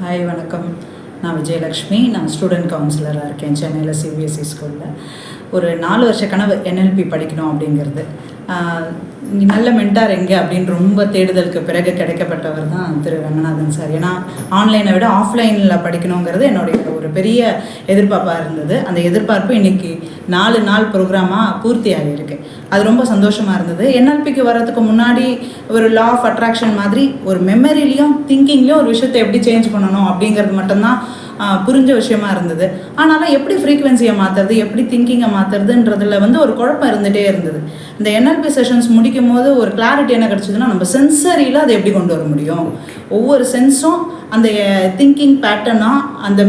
Hi வணக்கம். நான் விஜயலக்ஷ்மி. நான் ஸ்டூடெண்ட் கவுன்சிலராக இருக்கேன் சென்னையில் சிபிஎஸ்சி ஸ்கூலில். ஒரு 4 வருஷ கனவு என்எல்பி படிக்கணும் அப்படிங்கிறது. நல்ல மென்டார் எங்கே அப்படின்னு ரொம்ப தேடுதலுக்கு பிறகு கிடைக்கப்பட்டவர் தான் திரு ரங்கநாதன் சார். ஏன்னா ஆன்லைனை விட ஆஃப்லைனில் படிக்கணுங்கிறது என்னுடைய ஒரு பெரிய எதிர்பார்ப்பாக இருந்தது. அந்த எதிர்பார்ப்பு இன்றைக்கி 4 நாள் ப்ரோக்ராமாக பூர்த்தி ஆகியிருக்கு. அது ரொம்ப சந்தோஷமாக இருந்தது. என்எல்பிக்கு வர்றதுக்கு முன்னாடி ஒரு லா ஆஃப் அட்ராக்ஷன் மாதிரி ஒரு மெமரிலையும் திங்கிங்லேயும் ஒரு விஷயத்தை எப்படி சேஞ்ச் பண்ணணும் அப்படிங்கிறது மட்டும்தான் புரிஞ்ச விஷயமா இருந்தது. ஆனாலும் எப்படி ஃப்ரீக்வன்சியை மாற்றுறது, எப்படி திங்கிங்கை மாற்றுறதுன்றதுல ஒரு குழப்பம் இருந்துகிட்டே இருந்தது. இந்த என்எல்பி செஷன்ஸ் முடிக்கும் போது ஒரு கிளாரிட்டி என்ன கிடச்சிதுன்னா, நம்ம சென்சரியில் அதை எப்படி கொண்டு வர முடியும், ஒவ்வொரு சென்ஸும் அந்த திங்கிங் பேட்டர்னாக அந்த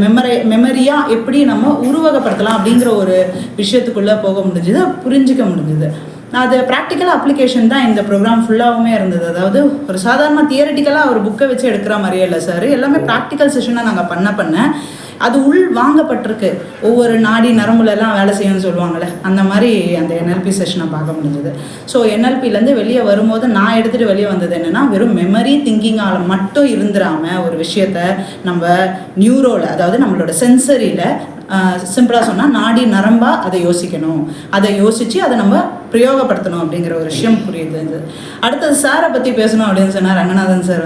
மெமரியாக எப்படி நம்ம உருவகப்படுத்தலாம் அப்படிங்கிற ஒரு விஷயத்துக்குள்ளே போக முடிஞ்சுது, புரிஞ்சிக்க முடிஞ்சுது. அது ப்ராக்டிக்கலாக அப்ளிகேஷன் தான் இந்த ப்ரோக்ராம் ஃபுல்லாகவுமே இருந்தது. அதாவது ஒரு சாதாரண தியரட்டிக்கலாக ஒரு புக்கை வச்சு எடுக்கிற மாதிரியே இல்லை சார். எல்லாமே ப்ராக்டிக்கல் செஷனாக நாங்கள் பண்ண அது உள் வாங்கப்பட்டிருக்கு. ஒவ்வொரு நாடி நரம்புலலாம் வேலை செய்யணும்னு சொல்லுவாங்கள்ல, அந்த மாதிரி அந்த என்எல்பி செஷனை பார்க்க முடிஞ்சது. ஸோ என்எல்பிலேருந்து வெளியே வரும்போது நான் எடுத்துகிட்டு வெளியே வந்தது என்னென்னா, வெறும் மெமரி திங்கிங்கால் மட்டும் இருந்துடாமல் ஒரு விஷயத்த நம்ம நியூரோவில், அதாவது நம்மளோட சென்சரியில், சிம்பிளாக சொன்னால் நாடி நரம்பாக அதை யோசிக்கணும், அதை யோசித்து அதை நம்ம பிரயோகப்படுத்தணும் அப்படிங்கிற ஒரு விஷயம் புரியுது. அடுத்தது சாரை பற்றி பேசணும் அப்படின்னு சொன்னால், ரங்கநாதன் சார்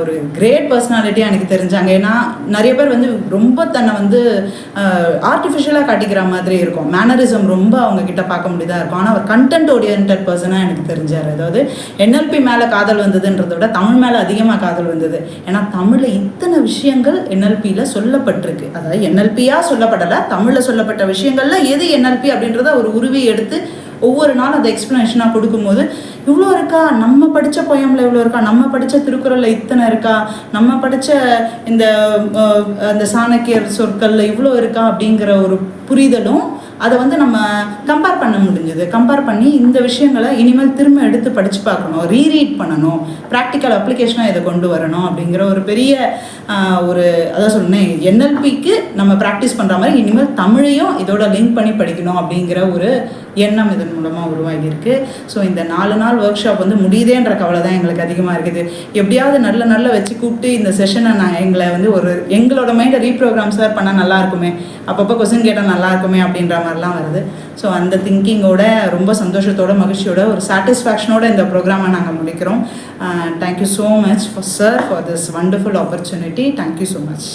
ஒரு கிரேட் பர்சனாலிட்டியாக எனக்கு தெரிஞ்சாங்க. ஏன்னா நிறைய பேர் ரொம்ப தன்னை ஆர்டிஃபிஷியலாக காட்டிக்கிற மாதிரி இருக்கும், மேனரிசம் ரொம்ப அவங்கக்கிட்ட பார்க்க முடியதாக இருக்கும். ஆனால் அவர் கண்டென்ட் ஓரியன்ட் பர்சனாக எனக்கு தெரிஞ்சார். அதாவது என்எல்பி மேலே காதல் வந்ததுன்றதை விட தமிழ் மேலே அதிகமாக காதல் வந்தது. ஏன்னா தமிழில் இத்தனை விஷயங்கள் என்எல்பியில் சொல்லப்பட்டிருக்கு. அதாவது என்எல்பியாக சொல்லப்படலை, தமிழில் சொல்லப்பட்ட விஷயங்களில் எது என்எல்பி அப்படின்றத ஒரு உருவி எடுத்து ஒவ்வொரு நாளும் அதை எக்ஸ்ப்ளனேஷனாக கொடுக்கும்போது, இவ்வளோ இருக்கா, நம்ம படித்த பொயமில் இவ்வளோ இருக்கா, நம்ம படித்த திருக்குறளில் இத்தனை இருக்கா, நம்ம படித்த இந்த சாணக்கியர் சொற்களில் இவ்வளோ இருக்கா அப்படிங்கிற ஒரு புரிதலும் அதை நம்ம கம்பேர் பண்ண முடிஞ்சுது. கம்பேர் பண்ணி இந்த விஷயங்களை இனிமேல் திரும்ப எடுத்து படித்து பார்க்கணும், ரீரீட் பண்ணணும், ப்ராக்டிக்கல் அப்ளிகேஷனாக இதை கொண்டு வரணும் அப்படிங்கிற ஒரு பெரிய அதான் சொன்னேன், என்எல்பிக்கு நம்ம ப்ராக்டிஸ் பண்ணுற மாதிரி இனிமேல் தமிழையும் இதோட லிங்க் பண்ணி படிக்கணும் அப்படிங்கிற ஒரு எண்ணம் இதன் மூலமாக உருவாகியிருக்கு. ஸோ இந்த 4 நாள் ஒர்க் ஷாப் முடியுதேன்ற கவலை தான் எங்களுக்கு அதிகமாக இருக்குது. எப்படியாவது நல்ல வச்சு கூப்பிட்டு இந்த செஷனை எங்களை எங்களோட மைண்டை ரீப்ரோக்ராம் சார் பண்ணால் நல்லா இருக்குமே, அப்பப்போ கொஸ்டின் கேட்டால் நல்லா இருக்குமே அப்படின்ற மாதிரிலாம் வருது. ஸோ அந்த திங்கிங்கோட ரொம்ப சந்தோஷத்தோட மகிழ்ச்சியோட ஒரு சாட்டிஸ்ஃபேக்ஷனோட இந்த ப்ரோக்ராமை நாங்கள் முடிக்கிறோம். Thank you so much sir for this wonderful opportunity. Thank you so much.